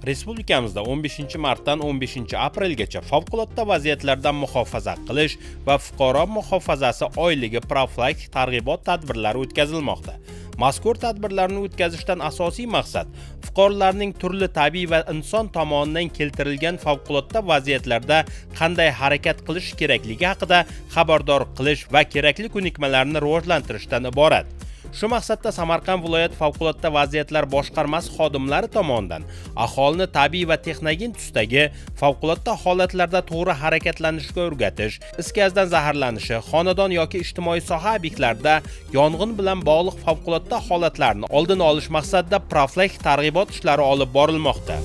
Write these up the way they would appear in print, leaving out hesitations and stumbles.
Respublikamizda 15-martdan 15-aprelgacha favqulodda vaziyatlardan muhofaza qilish va fuqaro muhofazasi oyligi profilaktik targ'ibot tadbirlari o'tkazilmoqda. Mazkur tadbirlarni o'tkazishdan asosiy maqsad fuqarolarning turli tabiiy va inson tomonidan keltirilgan favqulodda vaziyatlarda qanday harakat qilish kerakligi haqida xabardor qilish va kerakli ko'nikmalarni rivojlantirishdan iborat. Shu maqsadda Samarqand viloyat favqulodda vaziyatlar boshqarmasi xodimlari tomonidan aholini tabiiy va texnogen tusdagi favqulodda holatlarda to'g'ri harakatlanishga o'rgatish, is gazdan zaharlanishi, xonadon yoki ijtimoiy soha obyektlarida yong'in bilan bog'liq favqulodda holatlarni oldini olish maqsadida profilaktik targ'ibot ishlari olib borilmoqda.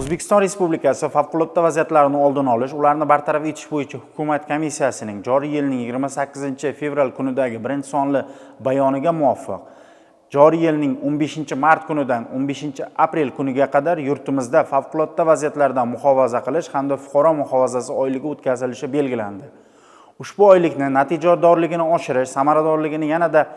O'zbekiston Respublikasi favqulodda vaziyatlarni oldini olish, ularni bartaraf etish bo'yicha hukumat komissiyasining joriy yilning 28-fevral kunidagi birinchi sonli bayoniga muvofiq joriy yilning 15-mart kunidan 15-aprel kuniga qadar yurtimizda favqulodda vaziyatlardan muhofaza qilish hamda fuqaro muhofazasi oyligi o'tkazilishi belgilandi. Ushbu oylikni natijadorligini oshirish, samaradorligini yanada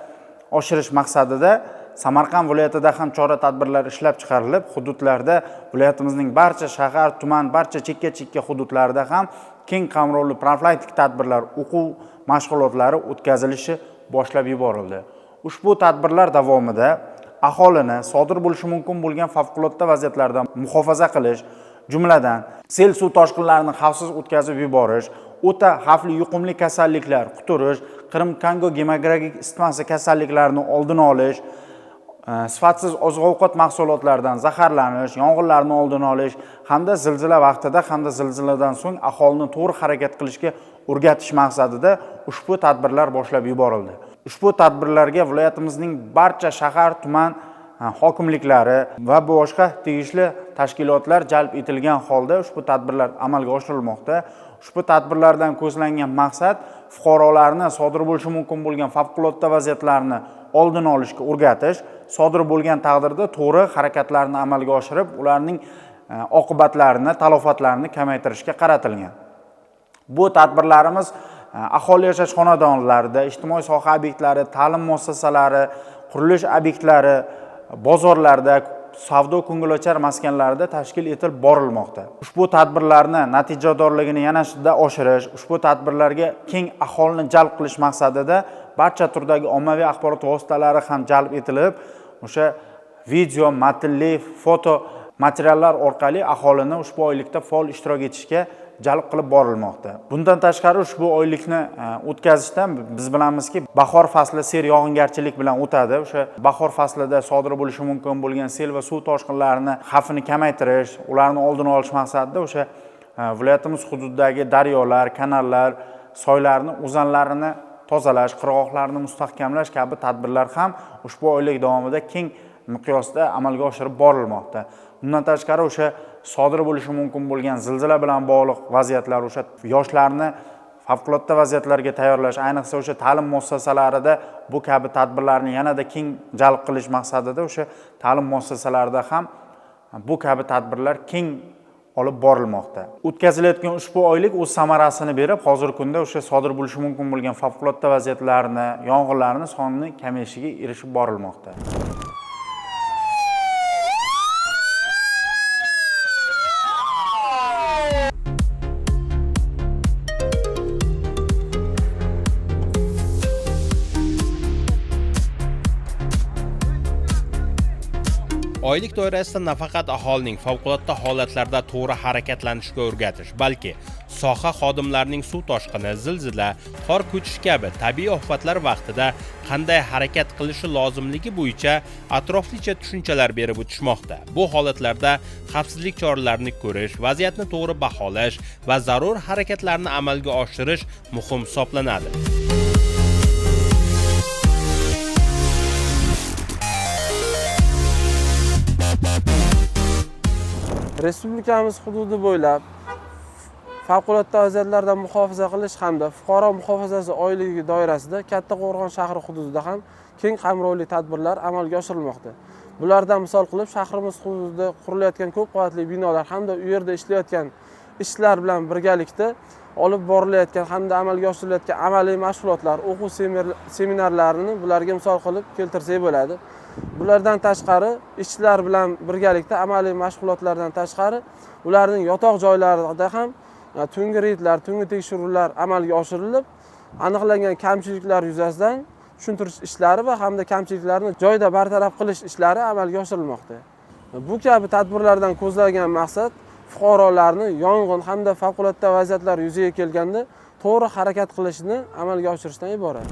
oshirish maqsadida Samarqand viloyatida ham chora-tadbirlar ishlab chiqarilib, hududlarda viloyatimizning barcha shahar, tuman, barcha chekka hududlarida ham keng qamrovli profilaktik tadbirlar, o'quv mashg'ulotlari o'tkazilishi boshlab yuborildi. Ushbu tadbirlar davomida aholini sodir bo'lishi mumkin bo'lgan favqulodda vaziyatlardan muhofaza qilish, jumladan sel suv toshqinlarini xavfsiz o'tkazib yuborish, o'ta xavfli yuqumli kasalliklar, quturish, Qrim-Kongo gemografik isitmasi kasalliklarini oldini olish, sifatsiz oziq-ovqat mahsulotlaridan zaharlanish, yong'inlarni oldini olish hamda zilzila vaqtida hamda zilziladan so'ng aholini to'g'ri harakat qilishga o'rgatish maqsadida ushbu tadbirlar boshlab yuborildi. Ushbu tadbirlarga viloyatimizning barcha shahar, tuman hokimliklari va boshqa tegishli tashkilotlar jalb etilgan holda ushbu tadbirlar amalga oshirilmoqda. Ushbu tadbirlardan ko'zlangan maqsad fuqarolarni sodir bo'lishi mumkin bo'lgan favqulodda vaziyatlarni oldini olishga o'rgatish, sodir bo'lgan taqdirda to'g'ri harakatlarni amalga oshirib, ularning oqibatlarini, talofatlarini kamaytirishga qaratilgan. Bu tadbirlarimiz aholi yashash xonadonlarida, ijtimoiy soha obyektlari, ta'lim muassasalari, qurilish obyektlari, bozorlarda, savdo ko'ngilochar maskanlarida tashkil etilib borilmoqda. Ushbu tadbirlarni natijadorligini yanada oshirish, ushbu tadbirlarga keng aholini jalb qilish maqsadida barcha turdagi ommaviy axborot vositalari ham jalb etilib, o'sha video, matnli, foto materiallar orqali aholini ushbu oylikda faol ishtirok etishga jalb qilib borilmoqda. Bundan tashqari ushbu oylikni o'tkazishdan biz bilamizki, bahor fasli sel yog'ingarchilik bilan o'tadi. O'sha bahor faslida sodir bo'lishi mumkin bo'lgan sel va suv toshqinlarini xavfini kamaytirish, ularni oldini olish maqsadida o'sha viloyatimiz hududidagi daryolar, kanallar, soylarni, o'zanlarini tozalash, qirg'oqlarni mustahkamlash kabi tadbirlar ham ushbu oylik davomida keng miqyosda amalga oshirib borilmoqda. Bundan tashqari o'sha sodir bo'lishi mumkin bo'lgan zilzila bilan bog'liq vaziyatlar, o'sha yoshlarni favqulodda vaziyatlarga tayyorlash, ayniqsa o'sha ta'lim muassasalarida bu kabi tadbirlarni yanada keng jalb qilish maqsadida o'sha ta'lim muassasalarida ham bu kabi tadbirlar keng olib borilmoqda. O'tkazilayotgan ushbu oylik o'z samarasini berib, hozirgi kunda o'sha sodir bo'lishi mumkin bo'lgan favqulodda vaziyatlarni, yong'inlarni soni kamayishiga erishib borilmoqda. oylik doirasida nafaqat aholining favqulodda holatlarda to'g'ri harakatlanishga o'rgatish, balki soha xodimlarining suv toshqini, zilzila, qor ko'chish kabi tabiiy ofatlar vaqtida qanday harakat qilishi lozimligi bo'yicha atroflicha tushunchalar berib o'tishmoqda. Bu holatlarda xavfsizlik choralarini ko'rish, vaziyatni to'g'ri baholash va zarur harakatlarni amalga oshirish muhim hisoblanadi. Respublikamiz hududi bo'ylab favqulodda vaziyatlardan muhofaza qilish hamda fuqaro muhofazasi oyligi doirasida Kattaqo'rg'on shahri hududida ham keng qamrovli tadbirlar amalga oshirilmoqda. Bulardan misol qilib, shahrimiz hududida qurilayotgan ko'p qavatli binolar hamda u yerda ishlayotgan ishlar bilan birgalikda olib borilayotgan hamda amalga oshirilayotgan amaliy mashg'ulotlar, o'quv seminarlarini bularga misol qilib keltirsak bo'ladi. Bulardan tashqari, ishchilar bilan birgalikda amaliy mashg'ulotlardan tashqari, ularning yotoq joylarida ham tungi reydlar, tungi tekshiruvlar amalga oshirilib, aniqlangan kamchiliklar yuzasidan tushuntirish ishlari va hamda kamchiliklarni joyida bartaraf qilish ishlari amalga oshirilmoqda. Bu kabi tadbirlardan ko'zlangan maqsad fuqarolarni yong'in hamda favqulodda vaziyatlar yuzaga kelganda to'g'ri harakat qilishni amalga oshirishdan iborat.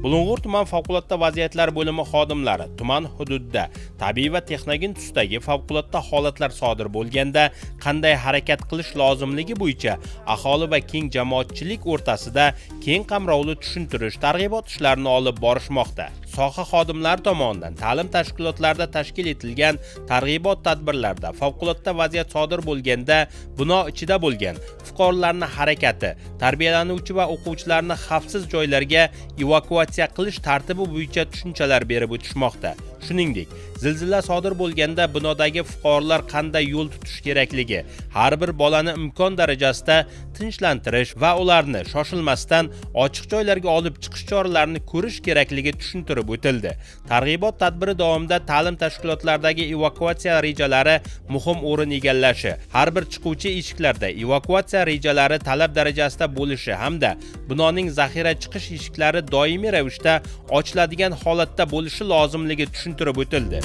Bulung'ur tuman favqulodda vaziyatlar bo'limi xodimlari tuman hududida tabiiy va texnogen tusdagi favqulodda holatlar sodir bo'lganda qanday harakat qilish lozimligi bo'yicha aholi va keng jamoatchilik o'rtasida keng qamrovli tushuntirish, targ'ibot ishlarini olib borishmoqda. Soha xodimlari tomonidan ta'lim tashkilotlarida tashkil etilgan targ'ibot tadbirlarida favqulodda vaziyat sodir bo'lganda bino ichida bo'lgan fuqarolarning harakati, tarbiyalanuvchi va o'quvchilarni xavfsiz joylarga evakuatsiya qilish tartibi bo'yicha tushunchalar berib o'tishmoqda. Shuningdek, zilzila sodir bo'lganda binodagi fuqarolar qanday yo'l tutish kerakligi, har bir bolani imkon darajasida tinchlantirish va ularni shoshilmasdan ochiq joylarga olib chiqish choralarini ko'rish kerakligi tushuntirib o'tildi. Targ'ibot tadbiri davomida ta'lim tashkilotlaridagi evakuatsiya rejalari muhim o'rin egallashi, har bir chiquvchi eshiklarda evakuatsiya rejalari talab darajasida bo'lishi hamda binoning zaxira chiqish eshiklari doimiy ravishda ochiladigan holatda bo'lishi lozimligi tushuntirib o'tildi.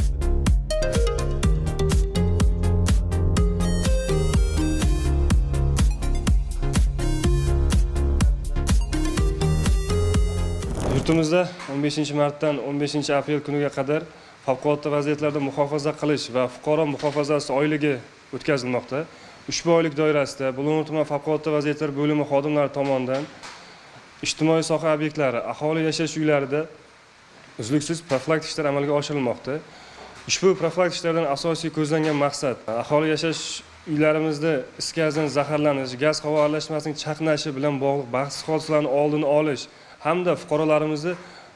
Yurtimizda 15-martdan 15-aprel kuniga qadar favqulodda vaziyatlarda muhofaza qilish va fuqaro muhofazasi oyligi o'tkazilmoqda. Ushbu oylik doirasida Bulung'ur tuman favqulodda vaziyatlar bo'limi xodimlari tomonidan ijtimoiy soha obyektlari, aholi yashash uylarida uzluksiz profilaktik ishlar amalga oshirilmoqda. Ushbu profilaktik ishlardan asosiy ko'zlangan maqsad aholi yashash uylarimizda is gazdan zaharlanish, gaz havo aralashmasining chaqnashi bilan bog'liq baxtsiz hodisalarning oldini olish hamda fuqarolarimizni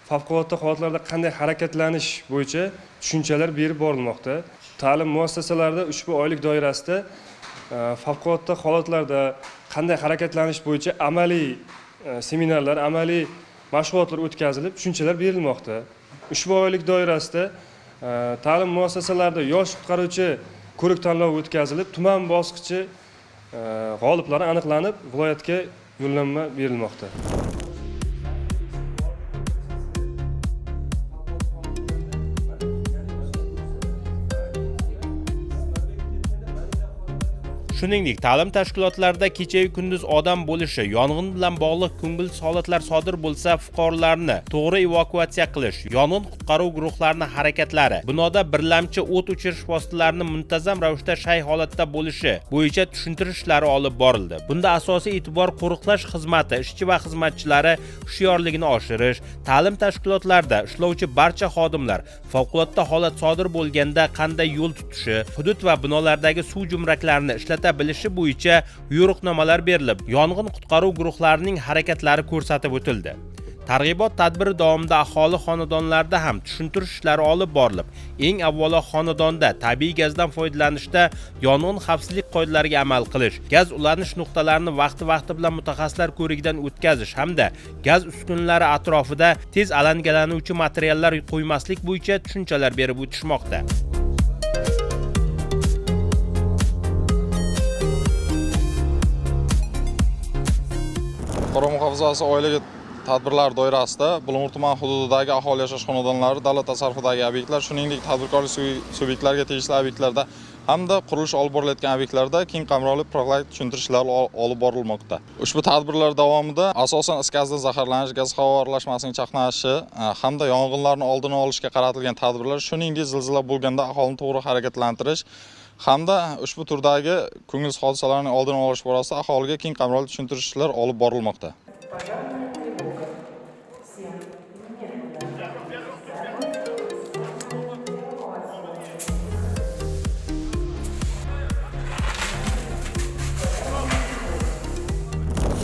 favqulodda holatlarda qanday harakatlanish bo'yicha tushunchalar berib borilmoqda. Ta'lim muassasalarida ushbu oylik doirasida favqulodda holatlarda qanday harakatlanish bo'yicha amaliy seminarlar, amaliy mashg'ulotlar o'tkazilib, tushunchalar berilmoqda. Ushbu oylik doirasida ta'lim muassasalarida yosh qutqaruvchi ko'rik tanlovi o'tkazilib, tuman bosqichi g'oliblari aniqlanib, viloyatga yo'llanma berilmoqda. Shuningdek, ta'lim tashkilotlarida kecha-yu kunduz odam bo'lishi, yong'in bilan bog'liq ko'ngilsiz holatlar sodir bo'lsa, fuqarolarni to'g'ri evakuatsiya qilish, yong'in qutqaruv guruhlarining harakatlari, binoda birlamchi o't o'chirish vositalarini muntazam ravishda shay holatda bo'lishi bo'yicha tushuntirish ishlari olib borildi. Bunda asosiy e'tibor qo'riqlash xizmati, ishchi va xizmatchilari hushyorligini oshirish, ta'lim tashkilotlarida ishlovchi barcha xodimlar favqulodda holat sodir bo'lganda qanday yo'l tutishi, hudud va binolardagi suv jumraklarini ishlata bilishi bo'yicha yo'riqnomalar berilib, yong'in qutqaruv guruhlarining harakatlari ko'rsatib o'tildi. Targ'ibot tadbiri davomida aholi xonadonlarida ham tushuntirish ishlari olib borilib, eng avvalo xonadonda tabiiy gazdan foydalanishda yong'in xavfsizlik qoidalariga amal qilish, gaz ulanish nuqtalarini vaqti-vaqti bilan mutaxassislar ko'rigidan o'tkazish hamda gaz uskunalari atrofida tez alangalanuvchi materiallar qo'ymaslik bo'yicha tushunchalar berib o'tishmoqda. Fuqaro muhofazasi oyligi tadbirlar doirasida Bulung'ur tuman hududidagi aholi yashash xonadonlari, davlat tasarrufidagi obyektlar, shuningdek tadbirkorlik subyektlarga tegishli obyektlarda hamda qurilish olib borilayotgan obyektlarda keng qamrovli profilaktik tushuntirishlar olib borilmoqda. Ushbu tadbirlar davomida asosan is gazdan zaharlanish, gaz havo aralashmasining chaqnashi hamda yong'inlarning oldini olishga qaratilgan tadbirlar, shuningdek zilzila bo'lganda aholini to'g'ri harakatlantirish hamda ushbu turdagi ko'ngilsiz hodisalarning oldini olish borasida aholiga keng qamrovli tushuntirishlar olib borilmoqda.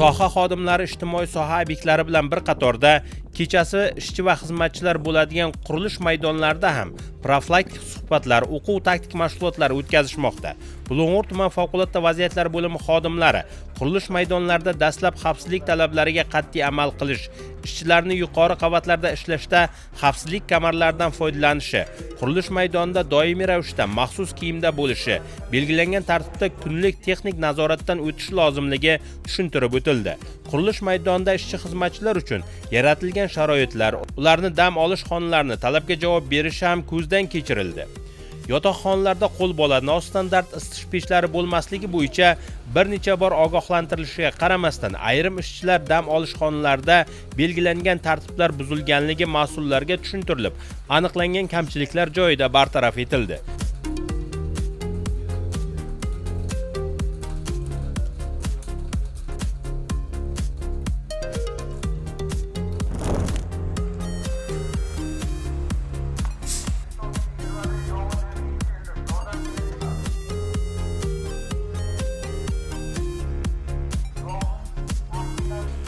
Soha xodimlari ijtimoiy soha obyektlari bilan bir qatorda kechasi ishchi va xizmatchilar bo'ladigan qurilish maydonlarida ham profilaktik suhbatlar, o'quv taktik mashg'ulotlari o'tkazishmoqda. Bulung'ur tuman favqulodda vaziyatlar bo'limi xodimlari qurilish maydonlarida dastlab xavfsizlik talablariga qat'iy amal qilish, ishchilarni yuqori qavatlarda ishlashda xavfsizlik kamarlaridan foydalanishi, qurilish maydonida doimiy ravishda maxsus kiyimda bo'lishi, belgilangan tartibda kunlik texnik nazoratdan o'tishi lozimligi tushuntirib o'tildi. Qurilish maydonida ishchi xizmatchilar uchun yaratilgan sharoitlar, ularni dam olish xonalarini talabga javob berishi ham ko'zdan kechirildi. Yotoqxonalarda qo'lbola nostandart isitish pechlari bo'lmasligi bo'yicha bir necha bor ogohlantirilishiga qaramasdan ayrim ishchilar dam olish xonalarida belgilangan tartiblar buzilganligi mas'ullarga tushuntirilib, aniqlangan kamchiliklar joyida bartaraf etildi.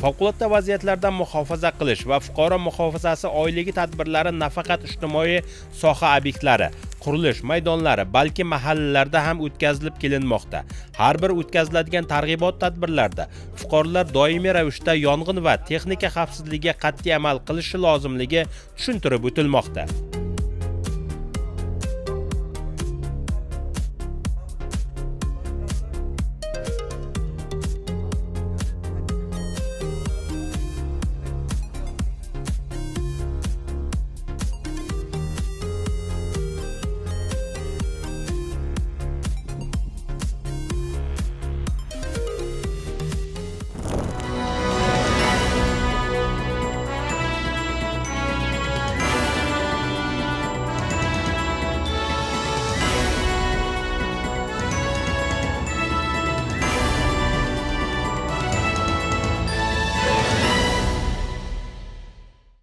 Favqulodda vaziyatlardan muhofaza qilish va fuqaro muhofazasi oyligi tadbirlari nafaqat ijtimoiy soha obyektlari, qurilish maydonlari, balki mahallalarda ham o'tkazilib kelinmoqda. Har bir o'tkaziladigan targ'ibot tadbirlarda fuqarolar doimiy ravishda yong'in va texnika xavfsizligiga qat'iy amal qilishi lozimligi tushuntirib o'tilmoqda.